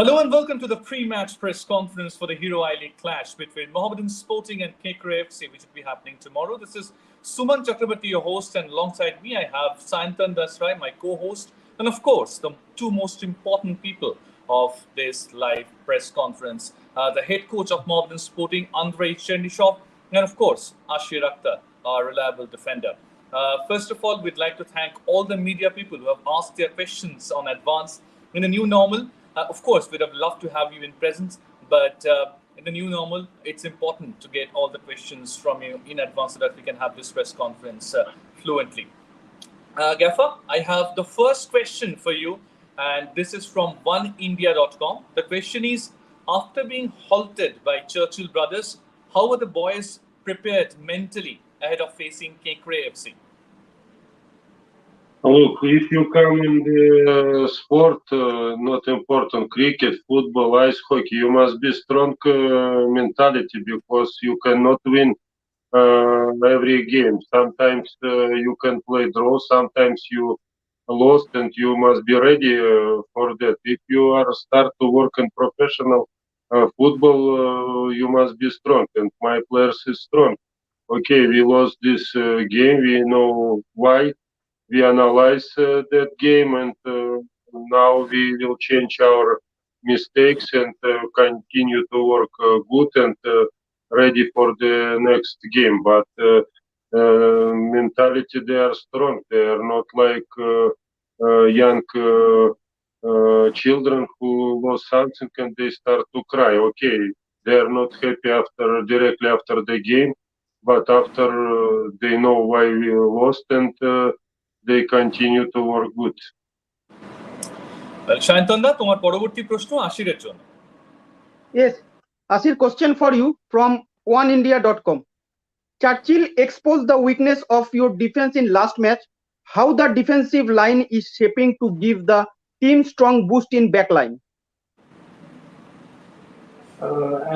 Hello and welcome to the pre-match press conference for the Hero I-League clash between Mohammedan Sporting and Kenkre FC, which will be happening tomorrow. This is Suman Chakrabarti, your host, and alongside me I have Sayantan Dasrai, my co-host, and of course the two most important people of this live press conference, the head coach of Mohammedan Sporting, Andrei Chernyshov, and of course Ashir Akhtar, our reliable defender. First of all, we'd like to thank all the media people who have asked their questions on advance in the new normal. Of course, we'd have loved to have you in presence, but in the new normal, it's important to get all the questions from you in advance so that we can have this press conference fluently. Gaffer, I have the first question for you, and this is from oneindia.com. The question is, after being halted by Churchill Brothers, how are the boys prepared mentally ahead of facing Kenkre FC? Look, if you come in the sport, not important, cricket, football, ice hockey, you must be strong mentality because you cannot win every game. Sometimes you can play draw, sometimes you lost, and you must be ready for that. If you are start to work in professional football, you must be strong, and my players is strong. Okay, we lost this game, we know why. We analyze that game, and now we will change our mistakes and continue to work good and ready for the next game. But mentality, they are strong. They are not like young children who lost something and they start to cry. Okay, they are not happy directly after the game, but after they know why we lost, and they continue to work good. Shayantanda, তোমার পরবর্তী প্রশ্ন আশিরের জন্য। Yes, Ashir, question for you from oneindia.com. Churchill exposed the weakness of your defense in last match. How the defensive line is shaping to give the team strong boost in backline?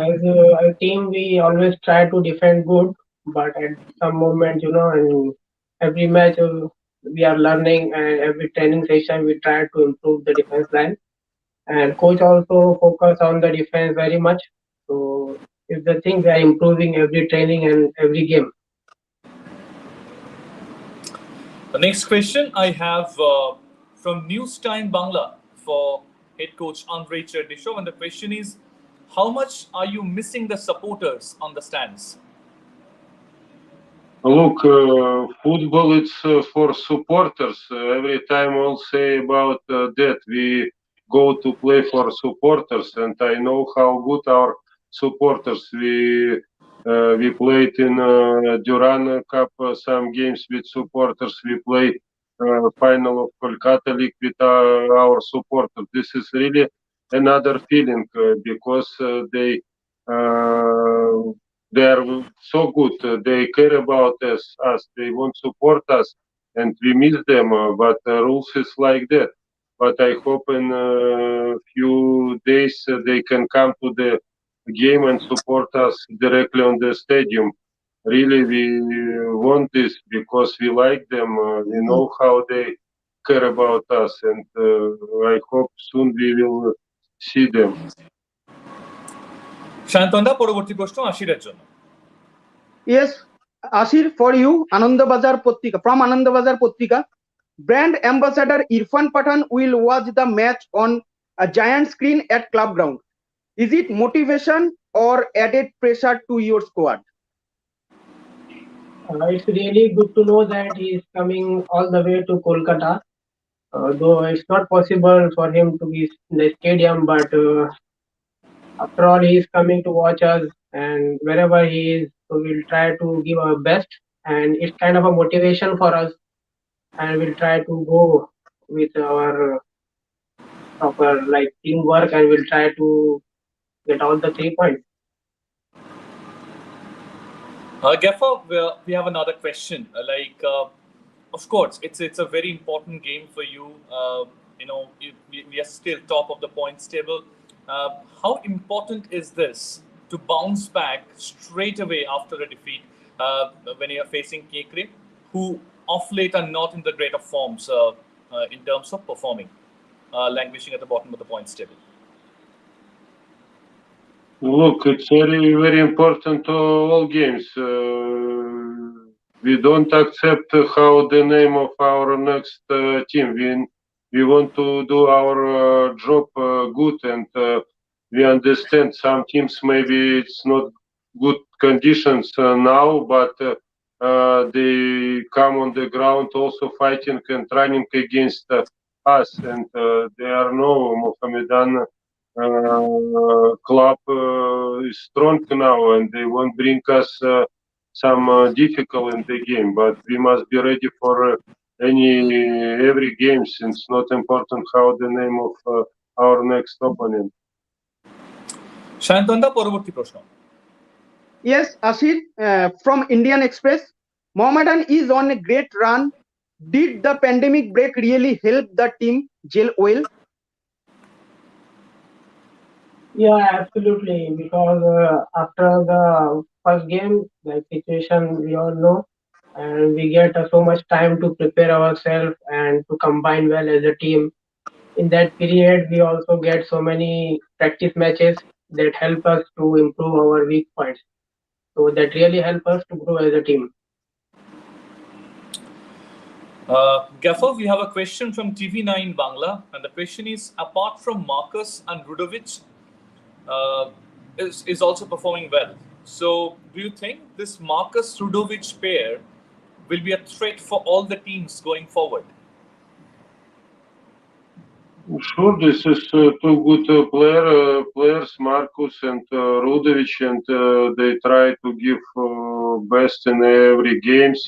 As a team, we always try to defend good, but at some moment, in every match, we are learning, and every training session we try to improve the defense line, and coach also focus on the defense very much. So it's the thing we are improving every training and every game. The next question I have from News Time Bangla for head coach Andrei Chernyshov, and the question is, how much are you missing the supporters on the stands? Look, football it's for supporters. Every time I'll say about that. We go to play for supporters, and I know how good our supporters. We played in Duran Cup some games with supporters. We play final of Kolkata League with our supporters. This is really another feeling because they are so good. They care about us. They want to support us, and we miss them. But rules is like that. But I hope in a few days they can come to the game and support us directly on the stadium. Really, we want this because we like them. We know how they care about us, and I hope soon we will see them. শান্তন্দা, পরবর্তী প্রশ্ন আশিরের জন্য। Yes, Ashir, for you, Anandabazar Potrika, from Anandabazar Potrika. Brand ambassador Irfan Pathan will watch the match on a giant screen at club ground. Is it motivation or added pressure to your squad? It's really good to know that he is coming all the way to Kolkata. Though it's not possible for him to be in the stadium, but after all, he is coming to watch us, and wherever he is, so we'll try to give our best, and it's kind of a motivation for us, and we'll try to go with our proper teamwork, and we'll try to get all the 3 points. Gaffer, we have another question. Of course, it's a very important game for you. We are still top of the points table. How important is this to bounce back straight away after a defeat when you are facing Kenkre, who of late are not in the greater forms in terms of performing, languishing at the bottom of the points table? Look, it's very, very important all games. We don't accept how the name of our next team. We want to do our job good, and we understand some teams maybe it's not good conditions now, but they come on the ground also fighting and running against us, and they are no Mohammedan club is strong now, and they won't bring us some difficult in the game. But we must be ready for every game, since it's not important how the name of our next opponent. সায়ন্তনদা পরবর্তী প্রশ্ন। Yes, Ashir, from Indian Express. Mohammedan is on a great run. Did the pandemic break really help the team gel well? Yeah, absolutely. Because after the first game, like situation we all know, and we get so much time to prepare ourselves and to combine well as a team. In that period, we also get so many practice matches that help us to improve our weak points. So that really help us to grow as a team. Gaffer, we have a question from TV9 Bangla, and the question is: apart from Marcus and rudovis, is also performing well. So, do you think this Marcus-Rudovic pair will be a threat for all the teams going forward? Sure, this is two good players, Marcus and Rudovic, and they try to give best in every games.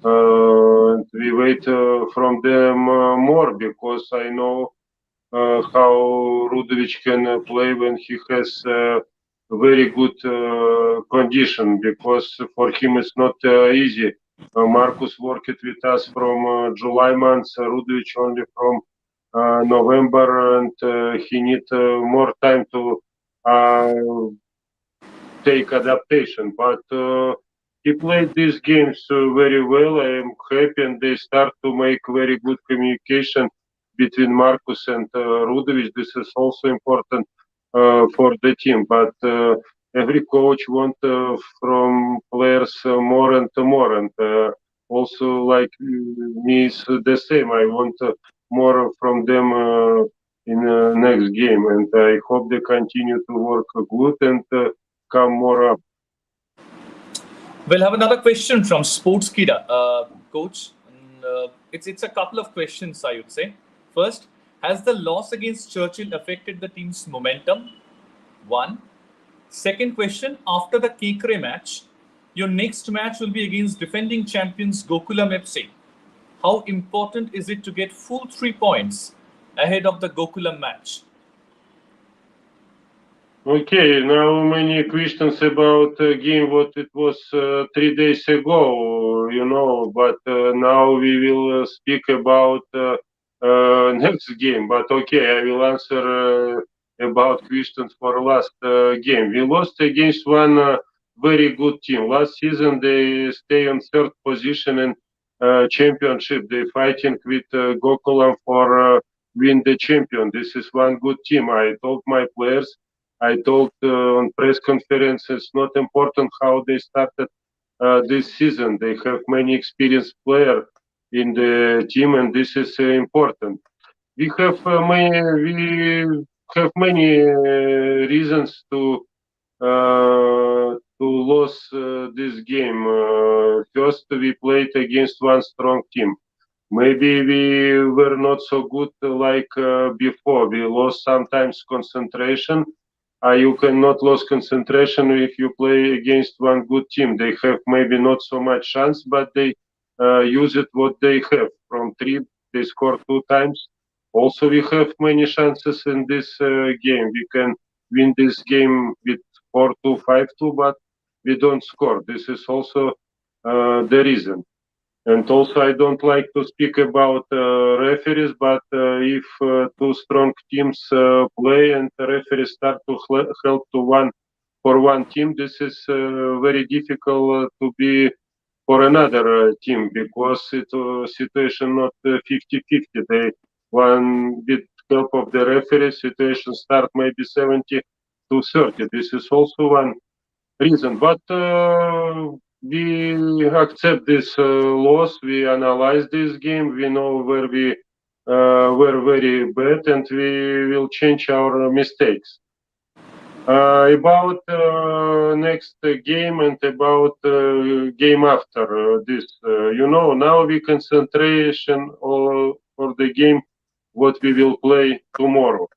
And we wait from them more, because I know how Rudovic can play when he has very good condition, because for him it's not easy. Marcus worked with us from July month, Rudovic only from November, and he need more time to take adaptation. But he played these games very well. I am happy, and they start to make very good communication between Marcus and Rudovic. This is also important for the team. But every coach wants from players more and more, and also like me is the same. I want more from them in next game, and I hope they continue to work good and come more up. We'll have another question from Sportskida, coach. It's a couple of questions, I would say. First, has the loss against Churchill affected the team's momentum? One. Second question, after the Kenkre match, your next match will be against defending champions Gokulam FC. How important is it to get full 3 points ahead of the Gokulam match? Okay, now many questions about game what it was 3 days ago, but now we will speak about next game. But okay, I will answer about questions for last game. We lost against one very good team. Last season they stay on third position in championship. They fighting with Gokulam for win the champion. This is one good team. I told my players, I talked on press conference, it's not important how they started this season. They have many experienced players in the team, and this is important. We have many reasons to lose this game. First, we played against one strong team. Maybe we were not so good like before. We lost sometimes concentration. You cannot lose concentration if you play against one good team. They have maybe not so much chance, but they use it what they have. From 3, they score 2 times. Also, we have many chances in this game. We can win this game with 4-2, 5-2, but we don't score. This is also the reason. And also, I don't like to speak about referees, but if two strong teams play and the referees start to help to one team, this is very difficult to be for another team, because it's situation not 50-50. They one with help of the referee, situation start maybe to 30. This is also one reason. But we accept this loss. We analyze this game. We know where we were very bad, and we will change our mistakes. About next game and about game after this, now we concentration for the game what we will play tomorrow.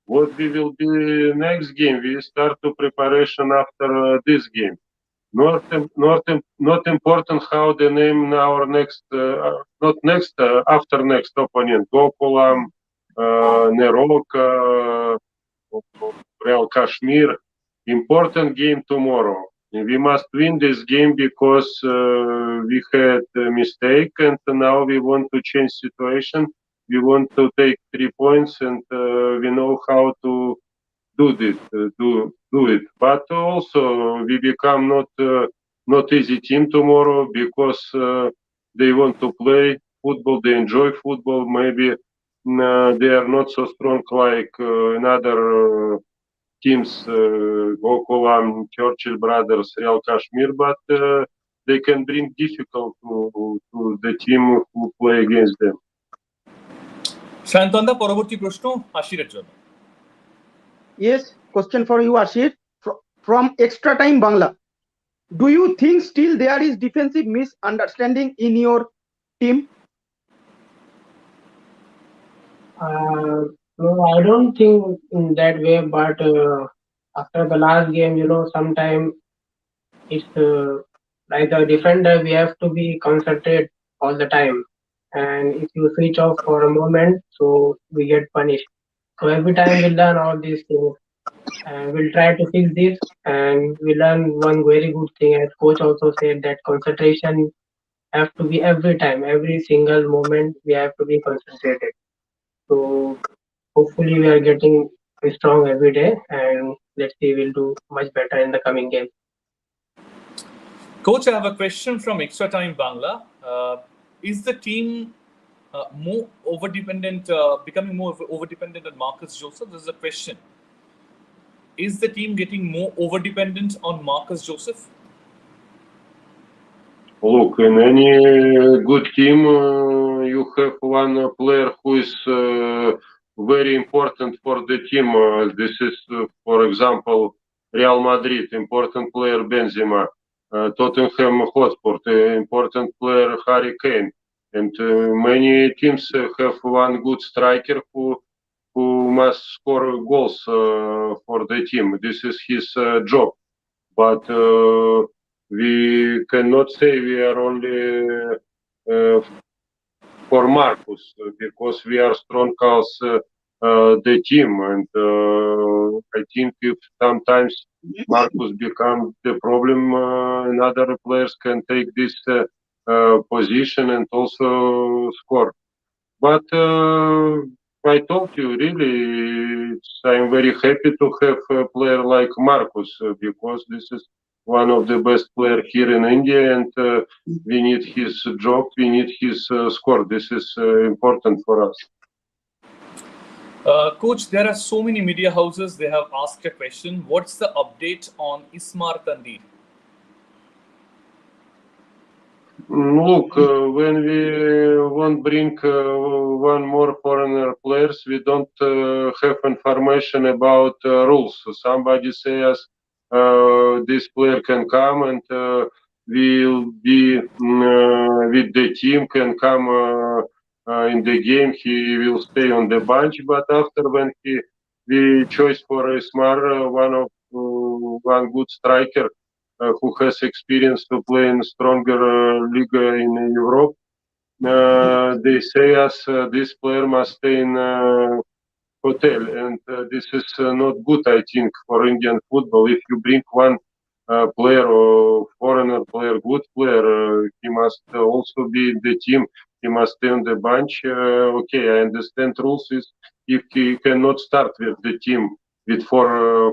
What we will be next game? We start to preparation after this game. Not important how the name our next, not next, after next opponent. Gokulam, Neroka, Real Kashmir. Important game tomorrow. We must win this game because we had a mistake, and now we want to change situation. We want to take 3 points, and we know how to do this, do it. But also we become not easy team tomorrow because they want to play football, they enjoy football. Maybe they are not so strong like another teams, Gokulam, Churchill Brothers, Real Kashmir, but they can bring difficult to the team who play against them. সায়ন্তনদা, পরবর্তী প্রশ্ন আশিরের জন্য। Yes, question for you, Ashir. From Extra Time Bangla. Do you think still there is defensive misunderstanding in your team? No, I don't think in that way, but after the last game, sometimes it's like the defender, we have to be concentrated all the time. And if you switch off for a moment, so we get punished. So every time we learn all these things, and we'll try to fix this. And we learn one very good thing, as coach also said, that concentration have to be every time, every single moment we have to be concentrated. So hopefully we are getting strong every day, and let's see, we'll do much better in the coming game. Coach, I have a question from Extra Time Bangla. Is the team more over-dependent, becoming more over-dependent on Marcus Joseph? This is a question. Is the team getting more over-dependent on Marcus Joseph? Look, in any good team, you have one player who is very important for the team. This is, for example, Real Madrid, important player Benzema, Tottenham Hotspur, important player Harry Kane, and many teams have one good striker who must score goals for the team. This is his job, but we cannot say we are only for Marcus because we are strong as the team, and I think if sometimes Marcus becomes the problem, other players can take this position and also score. But I told you, really, I'm very happy to have a player like Marcus because this is one of the best players here in India, and we need his job, we need his score. This is important for us. Coach, there are so many media houses, they have asked a question. What's the update on Ismar Tandir? Look, when we won't bring one more foreigner players, we don't have information about rules. So somebody says this player can come and will be with the team, can come in the game. He will stay on the bench, but after when we choose for Ismar, one good striker who has experience to play in stronger league in Europe. They say us this player must stay in hotel, and this is not good, I think, for Indian football. If you bring one player or foreigner player, good player, he must also be in the team. He must stay on the bench. Okay, I understand rules is if he cannot start with the team with four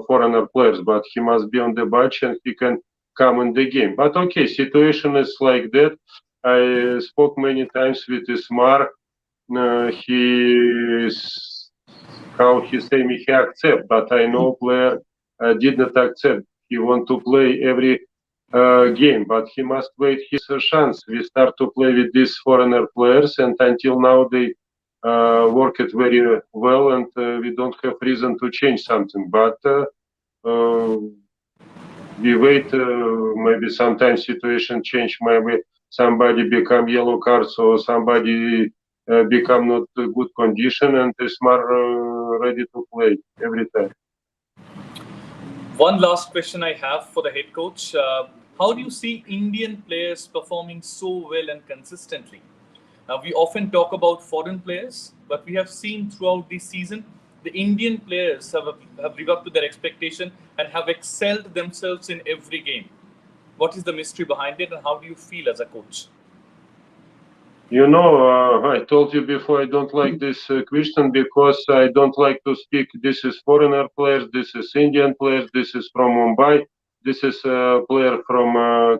foreigner players, but he must be on the bench and he can come in the game. But okay, situation is like that. I spoke many times with Ismar. He accept, but I know player did not accept. He want to play every game, but he must wait his chance. We start to play with these foreigner players, and until now they work it very well, and we don't have reason to change something. But we wait. Maybe sometimes situation change. Maybe somebody become yellow cards, or somebody become not a good condition, and is more ready to play every time. One last question I have for the head coach. How do you see Indian players performing so well and consistently? We often talk about foreign players, but we have seen throughout this season, the Indian players have lived up to their expectation and have excelled themselves in every game. What is the mystery behind it, and how do you feel as a coach? You know, I told you before I don't like this question because I don't like to speak. This is foreigner players, this is Indian players, this is from Mumbai, this is a player from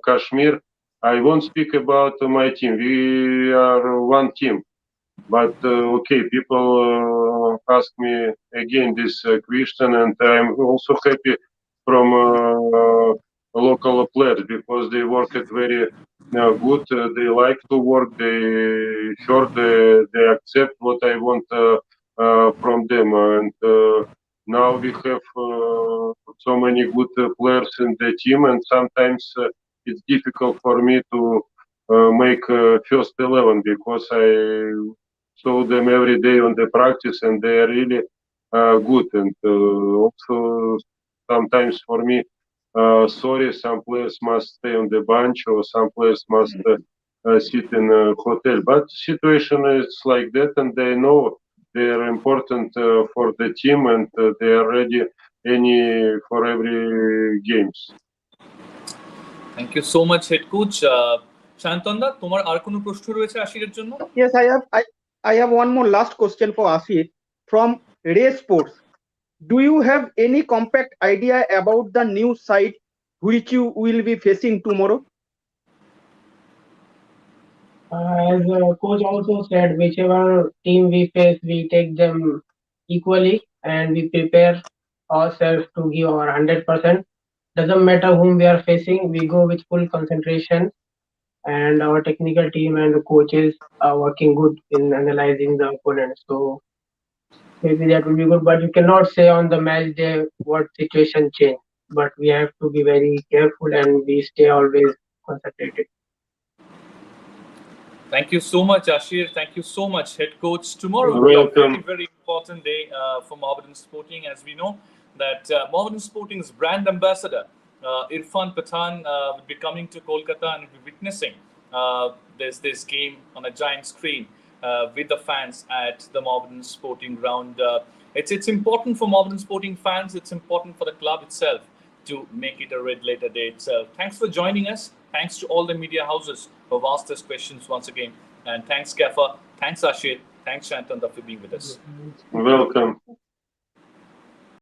Kashmir. I won't speak about my team. We are one team. But okay, people ask me again this question, and I'm also happy from local players because they work it very good. They like to work. They sure they accept what I want from them, and now we have so many good players in the team, and sometimes it's difficult for me to make first 11 because I saw them every day on the practice, and they are really good. And also sometimes for me, sorry, some players must stay on the bench, or some players must sit in a hotel. But situation is like that, and they know they are important for the team, and they are ready for every games. Thank you so much, head coach. শান্তনদা, তোমার আর কোনো প্রশ্ন রয়েছে আশিরের জন্য? Yes, I have one more last question for Ashir from Ray Sports. Do you have any compact idea about the new side which you will be facing tomorrow? As coach also said, whichever team we face, we take them equally and we prepare ourselves to give our 100%. Doesn't matter whom we are facing, we go with full concentration, and our technical team and the coaches are working good in analyzing the opponent. So maybe that will be good, but you cannot say on the match day what situation change. But we have to be very careful and we stay always concentrated. Thank you so much, Ashir. Thank you so much, head coach. Tomorrow will be a very, very important day for Mohammedan Sporting, as we know that Mohammedan Sporting's brand ambassador, Irfan Pathan, will be coming to Kolkata and will be witnessing this game on a giant screen with the fans at the Mohammedan Sporting ground. It's important for Mohammedan Sporting fans. It's important for the club itself to make it a red letter day itself. Thanks for joining us. Thanks to all the media houses who have asked us questions once again. And thanks, Gaffer. Thanks, Ashir. Thanks, Shantanda, for being with us. Welcome.